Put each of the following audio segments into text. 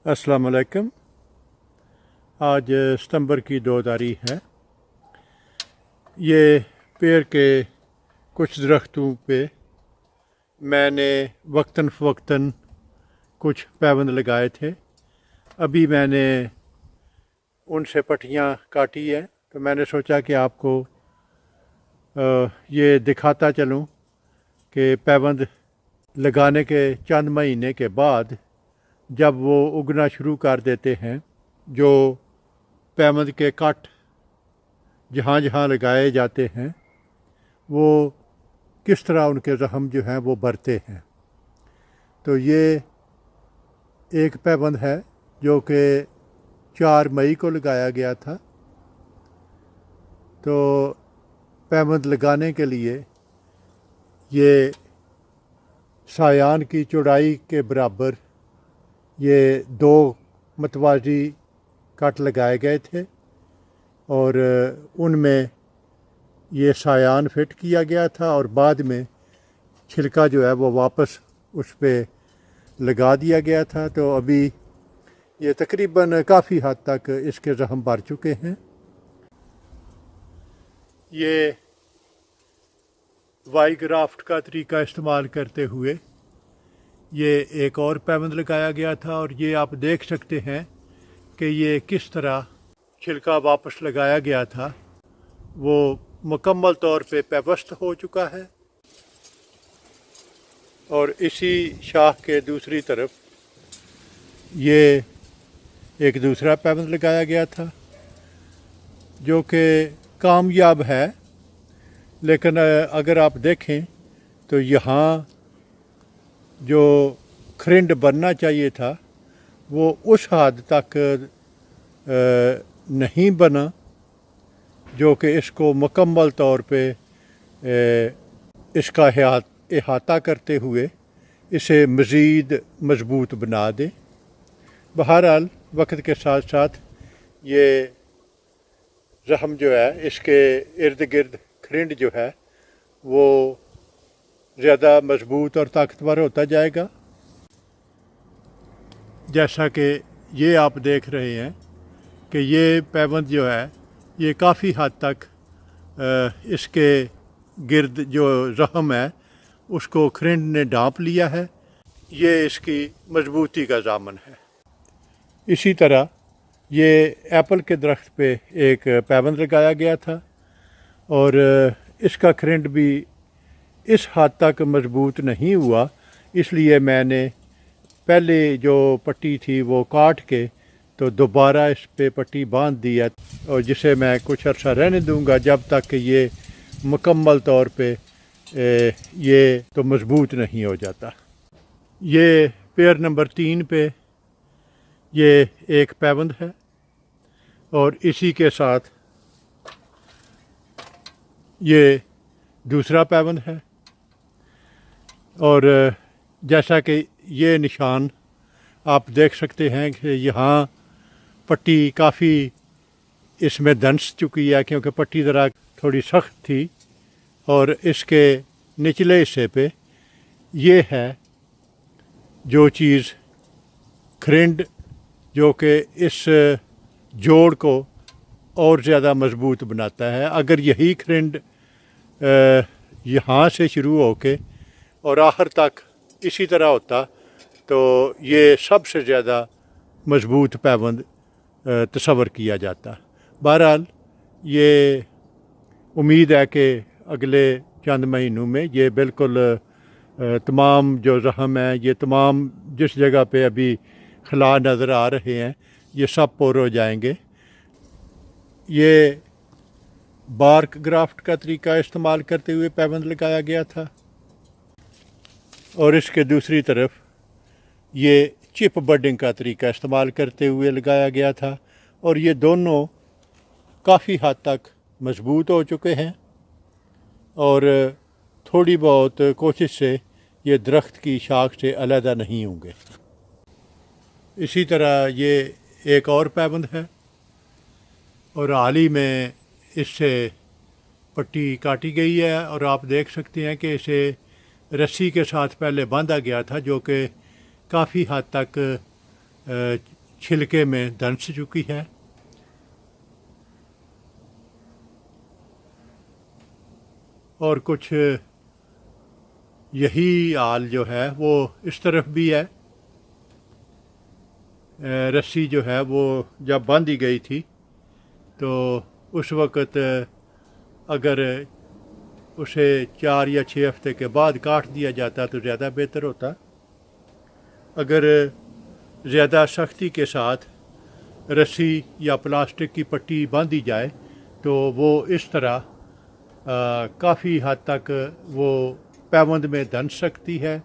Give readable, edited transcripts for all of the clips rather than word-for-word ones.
अस्सलाम वालेकुम। आज सितंबर की 2 तारीख है। ये पेड़ के कुछ दरख्तों पे मैंने वक्तन फ़वक्तन कुछ पैबंद लगाए थे। अभी मैंने उनसे पट्टियाँ काटी हैं, तो मैंने सोचा कि आपको ये दिखाता चलूँ कि पैबंद लगाने के चंद महीने के बाद जब वो उगना शुरू कर देते हैं, जो पैबंद के कट जहाँ जहाँ लगाए जाते हैं, वो किस तरह उनके ज़ख्म जो हैं वो भरते हैं। तो ये एक पैबंद है जो कि 4 मई को लगाया गया था। तो पैबंद लगाने के लिए ये सायान की चौड़ाई के बराबर ये 2 मतवाजी कट लगाए गए थे और उनमें ये सायान फिट किया गया था और बाद में छिलका जो है वो वापस उस पर लगा दिया गया था। तो अभी ये तकरीबन काफ़ी हद तक इसके ज़ख्म भर चुके हैं। ये वाई ग्राफ्ट का तरीका इस्तेमाल करते हुए ये एक और पैबंद लगाया गया था और ये आप देख सकते हैं कि ये किस तरह छिलका वापस लगाया गया था, वो मुकम्मल तौर पे पेवस्त हो चुका है। और इसी शाख के दूसरी तरफ ये एक दूसरा पैबंद लगाया गया था जो कि कामयाब है, लेकिन अगर आप देखें तो यहाँ जो खरिंड बनना चाहिए था वो उस हद तक नहीं बना जो कि इसको मुकम्मल तौर पे इसका अहाता करते हुए इसे मज़ीद मज़बूत बना दे। बहरहाल वक्त के साथ साथ ये ज़ख्म जो है इसके इर्द गिर्द खरिंड जो है वो ज़्यादा मज़बूत और ताकतवर होता जाएगा। जैसा कि ये आप देख रहे हैं कि ये पैबंद जो है ये काफ़ी हद तक इसके गिर्द जो ज़ख्म है उसको खरिंड ने ढाँप लिया है। ये इसकी मजबूती का ज़ामन है। इसी तरह ये एप्पल के दरख्त पे एक पैबंद लगाया गया था और इसका खरिंड भी इस हद तक मजबूत नहीं हुआ, इसलिए मैंने पहले जो पट्टी थी वो काट के तो दोबारा इस पे पट्टी बांध दिया और जिसे मैं कुछ अर्सा रहने दूंगा जब तक कि ये मुकम्मल तौर पे ये तो मजबूत नहीं हो जाता। ये पेयर नंबर 3 पे ये एक पैबंद है और इसी के साथ ये दूसरा पैबंद है और जैसा कि ये निशान आप देख सकते हैं कि यहाँ पट्टी काफ़ी इसमें दंस चुकी है क्योंकि पट्टी ज़रा थोड़ी सख्त थी और इसके निचले हिस्से पे ये है जो चीज़ खरिंड जो कि इस जोड़ को और ज़्यादा मज़बूत बनाता है। अगर यही खरिंड यहाँ से शुरू होके और आखिर तक इसी तरह होता तो ये सबसे ज़्यादा मज़बूत पैबंद तस्वर किया जाता। बहरहाल ये उम्मीद है कि अगले चंद महीनों में ये बिल्कुल तमाम जो ज़ख्म है, ये तमाम जिस जगह पे अभी खला नज़र आ रहे हैं, ये सब पुर हो जाएंगे। ये बार्क ग्राफ्ट का तरीका इस्तेमाल करते हुए पैबंद लगाया गया था और इसके दूसरी तरफ ये चिप बडिंग का तरीका इस्तेमाल करते हुए लगाया गया था और ये दोनों काफ़ी हद तक मज़बूत हो चुके हैं और थोड़ी बहुत कोशिश से ये दरख्त की शाख से अलहदा नहीं होंगे। इसी तरह ये एक और पैबंद है और हाल ही में इससे पट्टी काटी गई है और आप देख सकते हैं कि इसे रस्सी के साथ पहले बांधा गया था जो कि काफ़ी हद तक छिलके में दंस चुकी है। और कुछ यही हाल जो है वो इस तरफ भी है। रस्सी जो है वो जब बांधी गई थी तो उस वक़्त अगर उसे 4 या 6 हफ्ते के बाद काट दिया जाता तो ज़्यादा बेहतर होता। अगर ज़्यादा सख्ती के साथ रस्सी या प्लास्टिक की पट्टी बांधी जाए तो वो इस तरह काफ़ी हद तक वो पैबंद में दंस सकती है।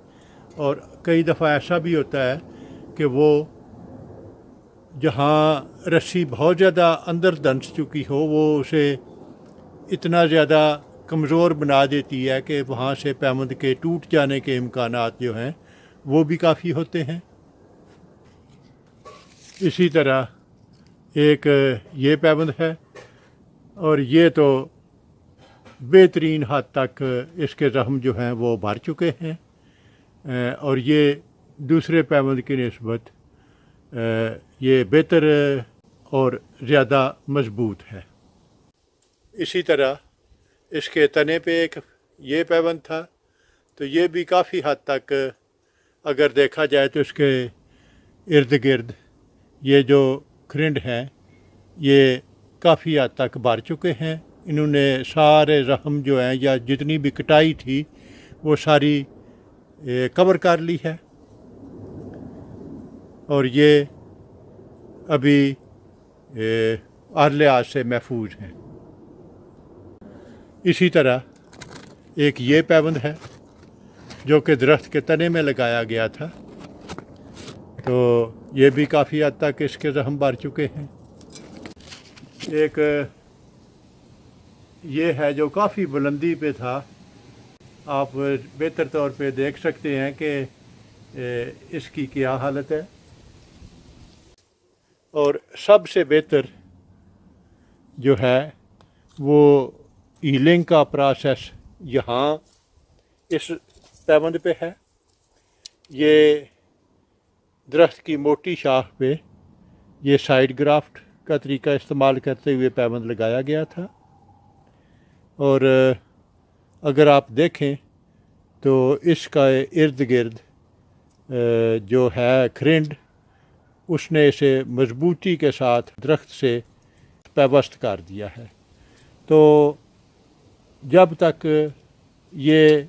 और कई दफ़ा ऐसा भी होता है कि वो जहाँ रस्सी बहुत ज़्यादा अंदर दंस चुकी हो वो उसे इतना ज़्यादा कमज़ोर बना देती है कि वहाँ से पैबंद के टूट जाने के इम्कानात जो हैं वो भी काफ़ी होते हैं। इसी तरह एक ये पैबंद है और ये तो बेहतरीन हद तक इसके ज़ख्म जो हैं वो भर चुके हैं और ये दूसरे पैबंद की निस्बत ये बेहतर और ज़्यादा मज़बूत है। इसी तरह इसके तने पे एक ये पैबंद था तो ये भी काफ़ी हद तक अगर देखा जाए तो इसके इर्द गिर्द ये जो खरिंड हैं ये काफ़ी हद तक भर चुके हैं। इन्होंने सारे ज़ख्म जो हैं या जितनी भी कटाई थी वो सारी कवर कर ली है और ये अभी हर लिहाज से महफूज हैं। इसी तरह एक ये पैबंद है जो कि दरख्त के तने में लगाया गया था तो ये भी काफ़ी हद तक इसके ज़ख्म भर चुके हैं। एक ये है जो काफ़ी बुलंदी पे था, आप बेहतर तौर पे देख सकते हैं कि इसकी क्या हालत है। और सबसे बेहतर जो है वो हीलिंग का प्रोसेस यहाँ इस पैबंद पे है। ये दरख्त की मोटी शाख पे ये साइड ग्राफ्ट का तरीका इस्तेमाल करते हुए पैबंद लगाया गया था। और अगर आप देखें तो इसका इर्द गिर्द जो है खरिंड उसने इसे मजबूती के साथ दरख्त से पैबस्त कर दिया है। तो जब तक ये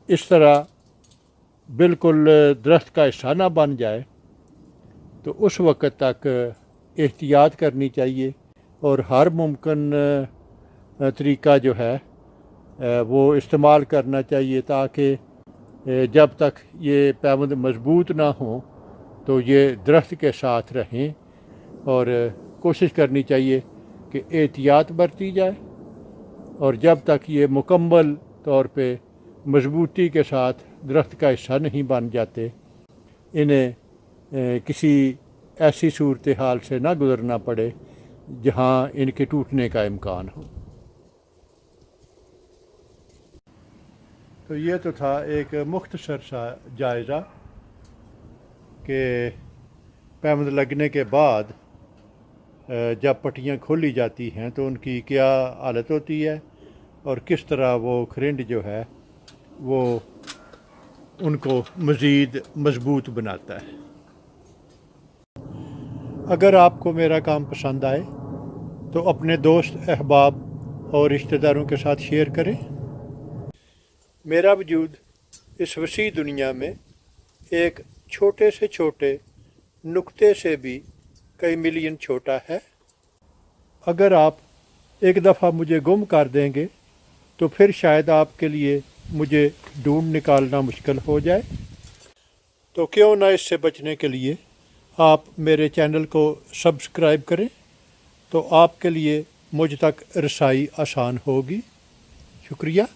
इस तरह बिल्कुल दरख्त का हिस्सा ना बन जाए तो उस वक़्त तक एहतियात करनी चाहिए और हर मुमकिन तरीका जो है वो इस्तेमाल करना चाहिए ताकि जब तक ये पैबंद मजबूत ना हो तो ये दरख्त के साथ रहें। और कोशिश करनी चाहिए कि एहतियात बरती जाए और जब तक ये मुकम्मल तौर पे मजबूती के साथ दरख्त का हिस्सा नहीं बन जाते इन्हें किसी ऐसी सूरत हाल से ना गुज़रना पड़े जहाँ इनके टूटने का इम्कान हो। तो ये तो था एक मुख्तसर सा जायज़ा कि पैबंद लगने के बाद जब पट्टियाँ खोली जाती हैं तो उनकी क्या हालत होती है और किस तरह वो खरिंड जो है वो उनको मज़ीद मज़बूत बनाता है। अगर आपको मेरा काम पसंद आए तो अपने दोस्त अहबाब और रिश्तेदारों के साथ शेयर करें। मेरा वजूद इस वसी दुनिया में एक छोटे से छोटे नुक्ते से भी कई मिलियन छोटा है। अगर आप एक दफ़ा मुझे गुम कर देंगे तो फिर शायद आपके लिए मुझे ढूंढ निकालना मुश्किल हो जाए। तो क्यों ना इससे बचने के लिए आप मेरे चैनल को सब्सक्राइब करें तो आपके लिए मुझ तक रसाई आसान होगी। शुक्रिया।